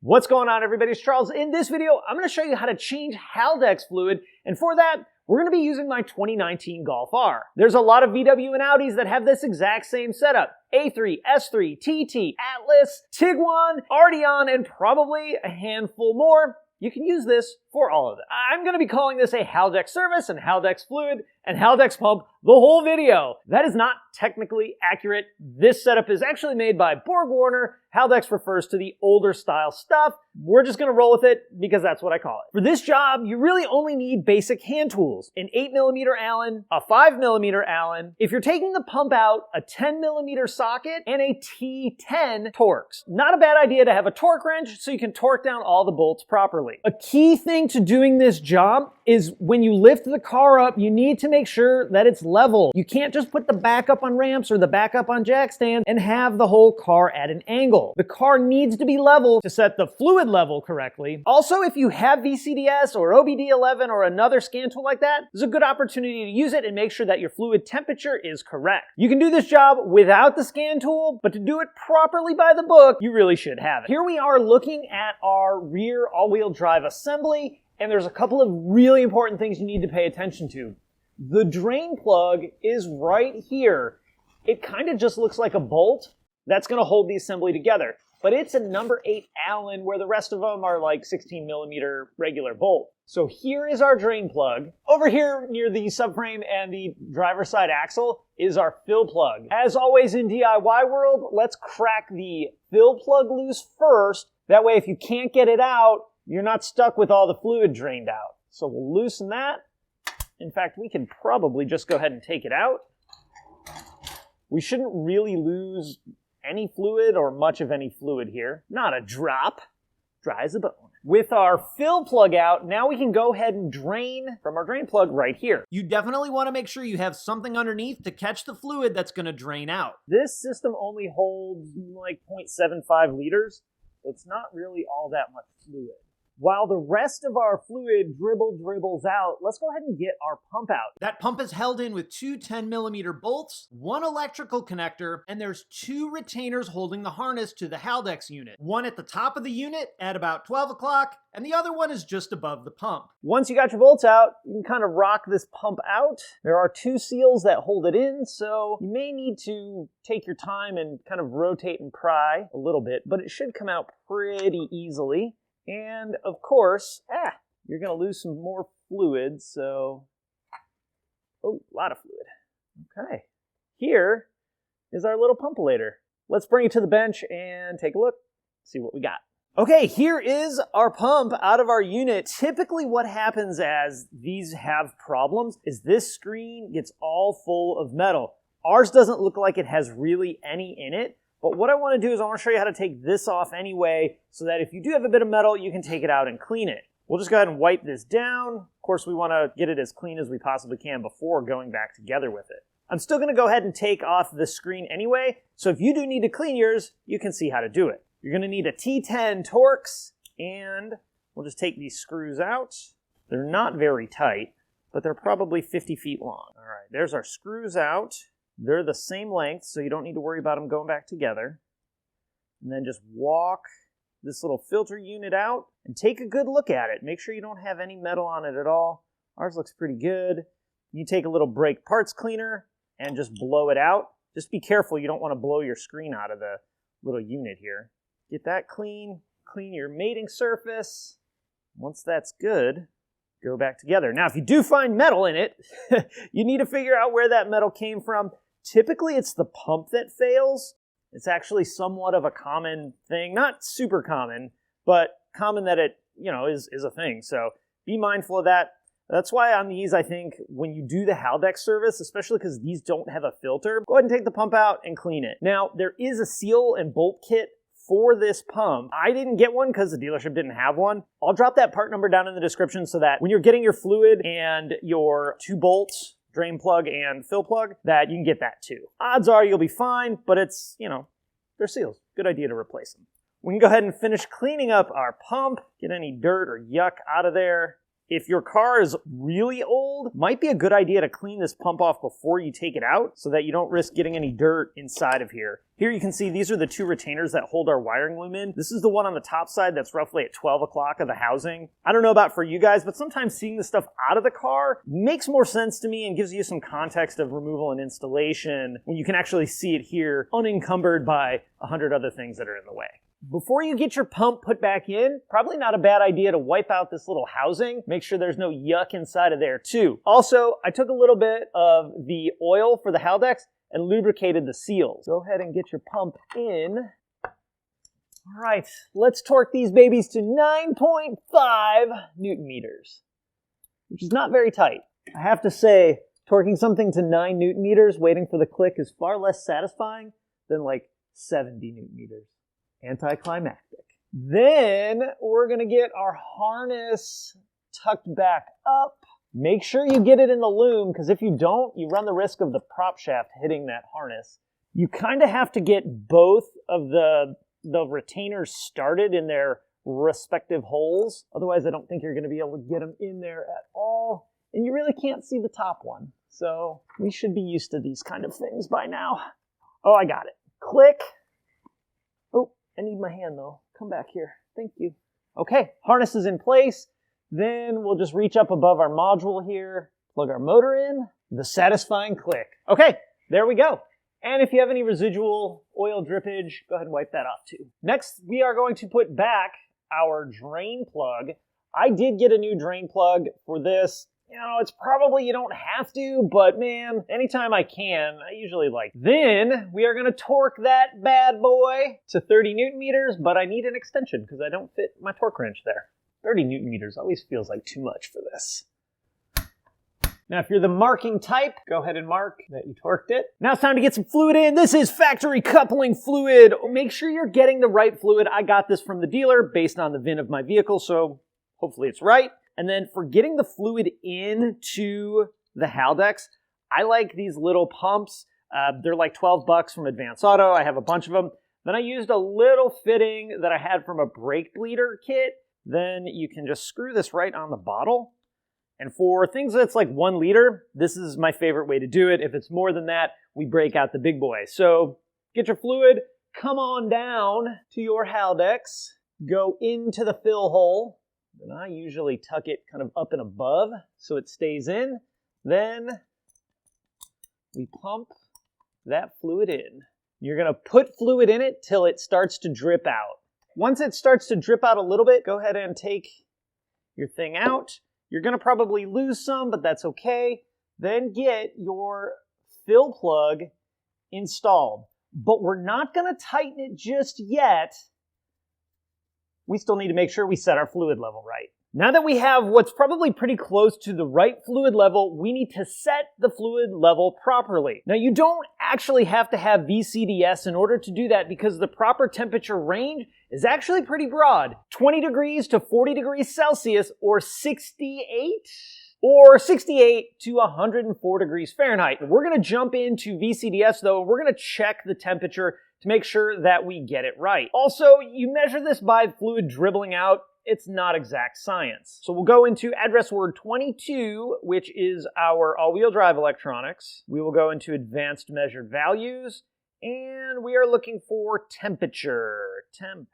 What's going on, everybody? It's Charles. In this video, I'm going to show you how to change Haldex fluid, and for that, we're going to be using my 2019 Golf R. There's a lot of VW and Audis that have this exact same setup. A3, S3, TT, Atlas, Tiguan, Arteon, and probably a handful more. You can use this for all of them. I'm going to be calling this a Haldex Service and Haldex Fluid and Haldex Pump the whole video. That is not technically accurate. This setup is actually made by BorgWarner. Haldex refers to the older style stuff. We're just going to roll with it because that's what I call it. For this job, you really only need basic hand tools. An 8mm Allen, a 5mm Allen. If you're taking the pump out, a 10mm socket, and a T10 Torx. Not a bad idea to have a torque wrench so you can torque down all the bolts properly. A key thing to doing this job is when you lift the car up, you need to make sure that it's level. You can't just put the back up on ramps or the back up on jack stand and have the whole car at an angle. The car needs to be level to set the fluid level correctly. Also, if you have VCDS or OBD11 or another scan tool like that, there's a good opportunity to use it and make sure that your fluid temperature is correct. You can do this job without the scan tool, but to do it properly by the book, you really should have it. Here we are looking at our rear all-wheel drive assembly, and there's a couple of really important things you need to pay attention to. The drain plug is right here. It kind of just looks like a bolt that's going to hold the assembly together, but it's a number 8 Allen where the rest of them are like 16mm regular bolt. So here is our drain plug. Over here near the subframe and the driver's side axle is our fill plug. As always in DIY world, let's crack the fill plug loose first. That way if you can't get it out, you're not stuck with all the fluid drained out. So we'll loosen that. In fact, we can probably just go ahead and take it out. We shouldn't really lose any fluid or much of any fluid here. Not a drop. Dry as a bone. With our fill plug out, now we can go ahead and drain from our drain plug right here. You definitely want to make sure you have something underneath to catch the fluid that's going to drain out. This system only holds like 0.75 liters, so it's not really all that much fluid. While the rest of our fluid dribbles out, let's go ahead and get our pump out. That pump is held in with two 10mm bolts, one electrical connector, and there's two retainers holding the harness to the Haldex unit. One at the top of the unit at about 12 o'clock, and the other one is just above the pump. Once you got your bolts out, you can kind of rock this pump out. There are two seals that hold it in, so you may need to take your time and kind of rotate and pry a little bit, but it should come out pretty easily. And of course, you're going to lose some more fluid, so, oh, a lot of fluid. Okay, here is our little pumpulator. Let's bring it to the bench and take a look, see what we got. Okay, here is our pump out of our unit. Typically what happens as these have problems is this screen gets all full of metal. Ours doesn't look like it has really any in it. But what I want to do is I want to show you how to take this off anyway, so that if you do have a bit of metal, you can take it out and clean it. We'll just go ahead and wipe this down. Of course, we want to get it as clean as we possibly can before going back together with it. I'm still going to go ahead and take off the screen anyway, so if you do need to clean yours, you can see how to do it. You're going to need a T10 Torx, and we'll just take these screws out. They're not very tight, but they're probably 50 feet long. All right, there's our screws out. They're the same length, so you don't need to worry about them going back together. And then just walk this little filter unit out and take a good look at it. Make sure you don't have any metal on it at all. Ours looks pretty good. You take a little brake parts cleaner and just blow it out. Just be careful, you don't want to blow your screen out of the little unit here. Get that clean. Clean your mating surface. Once that's good, go back together. Now, if you do find metal in it, you need to figure out where that metal came from. Typically, it's the pump that fails. It's actually somewhat of a common thing. Not super common, but common that it, is a thing. So be mindful of that. That's why on these, I think, when you do the Haldex service, especially because these don't have a filter, go ahead and take the pump out and clean it. Now, there is a seal and bolt kit for this pump. I didn't get one because the dealership didn't have one. I'll drop that part number down in the description so that when you're getting your fluid and your two bolts, drain plug and fill plug, that you can get that too. Odds are you'll be fine, but it's, they're seals. Good idea to replace them. We can go ahead and finish cleaning up our pump, get any dirt or yuck out of there, If your car is really old, might be a good idea to clean this pump off before you take it out so that you don't risk getting any dirt inside of here. Here you can see these are the two retainers that hold our wiring loom in. This is the one on the top side that's roughly at 12 o'clock of the housing. I don't know about for you guys, but sometimes seeing the stuff out of the car makes more sense to me and gives you some context of removal and installation when you can actually see it here unencumbered by 100 other things that are in the way. Before you get your pump put back in, probably not a bad idea to wipe out this little housing. Make sure there's no yuck inside of there too. Also, I took a little bit of the oil for the Haldex and lubricated the seals. Go ahead and get your pump in. All right, let's torque these babies to 9.5 Newton meters, which is not very tight. I have to say, torquing something to 9 Newton meters, waiting for the click is far less satisfying than like 70 Newton meters. Anticlimactic. Then we're gonna get our harness tucked back up. Make sure you get it in the loom, because if you don't, you run the risk of the prop shaft hitting that harness. You kind of have to get both of the retainers started in their respective holes. Otherwise, I don't think you're gonna be able to get them in there at all. And you really can't see the top one. So we should be used to these kind of things by now. Oh, I got it. Click. Oh, I need my hand though. Come back here. Thank you. Okay, harness is in place. Then we'll just reach up above our module here, plug our motor in, the satisfying click. Okay, there we go. And if you have any residual oil drippage, go ahead and wipe that off too. Next, we are going to put back our drain plug. I did get a new drain plug for this. You know, it's probably you don't have to, but man, anytime I can, I usually like. Then we are going to torque that bad boy to 30 Newton meters, but I need an extension because I don't fit my torque wrench there. 30 Newton meters always feels like too much for this. Now, if you're the marking type, go ahead and mark that you torqued it. Now it's time to get some fluid in. This is factory coupling fluid. Make sure you're getting the right fluid. I got this from the dealer based on the VIN of my vehicle, so hopefully it's right. And then for getting the fluid into the Haldex, I like these little pumps. They're like 12 bucks from Advance Auto. I have a bunch of them. Then I used a little fitting that I had from a brake bleeder kit. Then you can just screw this right on the bottle. And for things that's like 1 liter, this is my favorite way to do it. If it's more than that, we break out the big boy. So get your fluid, come on down to your Haldex, go into the fill hole. And I usually tuck it kind of up and above so it stays in. Then we pump that fluid in. You're going to put fluid in it till it starts to drip out. Once it starts to drip out a little bit, go ahead and take your thing out. You're going to probably lose some, but that's okay. Then get your fill plug installed. But we're not going to tighten it just yet. We still need to make sure we set our fluid level right. Now that we have what's probably pretty close to the right fluid level, we need to set the fluid level properly. Now you don't actually have to have VCDS in order to do that because the proper temperature range is actually pretty broad. 20 degrees to 40 degrees Celsius or 68 to 104 degrees Fahrenheit. We're going to jump into VCDS though, and we're going to check the temperature to make sure that we get it right. Also, you measure this by fluid dribbling out. It's not exact science. So we'll go into address word 22, which is our all-wheel drive electronics. We will go into advanced measured values, and we are looking for temperature, temp.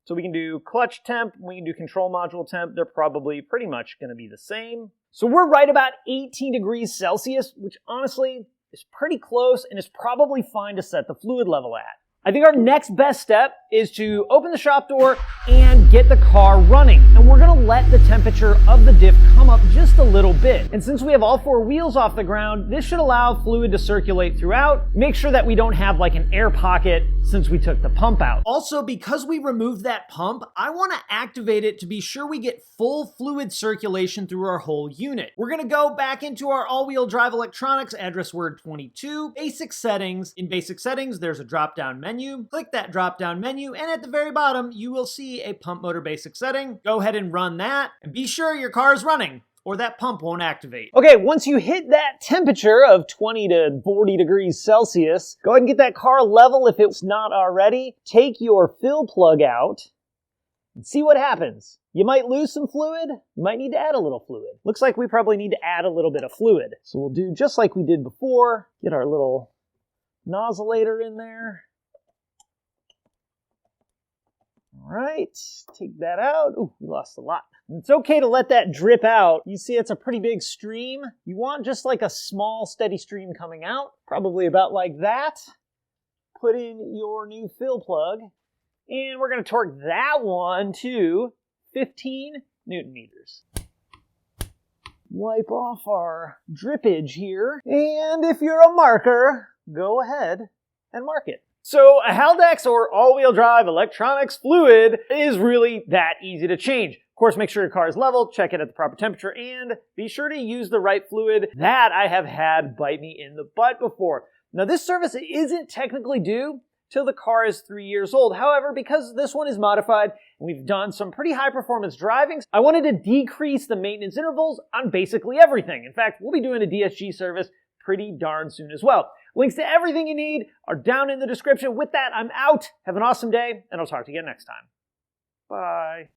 So we can do clutch temp, we can do control module temp. They're probably pretty much going to be the same. So we're right about 18 degrees Celsius, which honestly is pretty close and is probably fine to set the fluid level at. I think our next best step is to open the shop door and get the car running. And we're going to let the temperature of the diff come up just a little bit. And since we have all 4 wheels off the ground, this should allow fluid to circulate throughout. Make sure that we don't have like an air pocket since we took the pump out. Also, because we removed that pump, I want to activate it to be sure we get full fluid circulation through our whole unit. We're going to go back into our all-wheel drive electronics, address word 22, basic settings. In basic settings, there's a drop-down menu. Click that drop-down menu, and at the very bottom, you will see a pump motor basic setting. Go ahead and run that, and be sure your car is running, or that pump won't activate. Okay, once you hit that temperature of 20 to 40 degrees Celsius, go ahead and get that car level if it's not already. Take your fill plug out, and see what happens. You might lose some fluid. You might need to add a little fluid. Looks like we probably need to add a little bit of fluid. So we'll do just like we did before. Get our little nozzleator in there. All right, take that out. Ooh, we lost a lot. It's okay to let that drip out. You see it's a pretty big stream. You want just like a small steady stream coming out, probably about like that. Put in your new fill plug, and we're going to torque that one to 15 Newton meters. Wipe off our drippage here, and if you're a marker, go ahead and mark it. So a Haldex or all-wheel drive electronics fluid is really that easy to change. Of course, make sure your car is level, check it at the proper temperature, and be sure to use the right fluid. That I have had bite me in the butt before. Now this service isn't technically due till the car is 3 years old. However, because this one is modified and we've done some pretty high performance driving, I wanted to decrease the maintenance intervals on basically everything. In fact, we'll be doing a DSG service pretty darn soon as well. Links to everything you need are down in the description. With that, I'm out. Have an awesome day, and I'll talk to you again next time. Bye.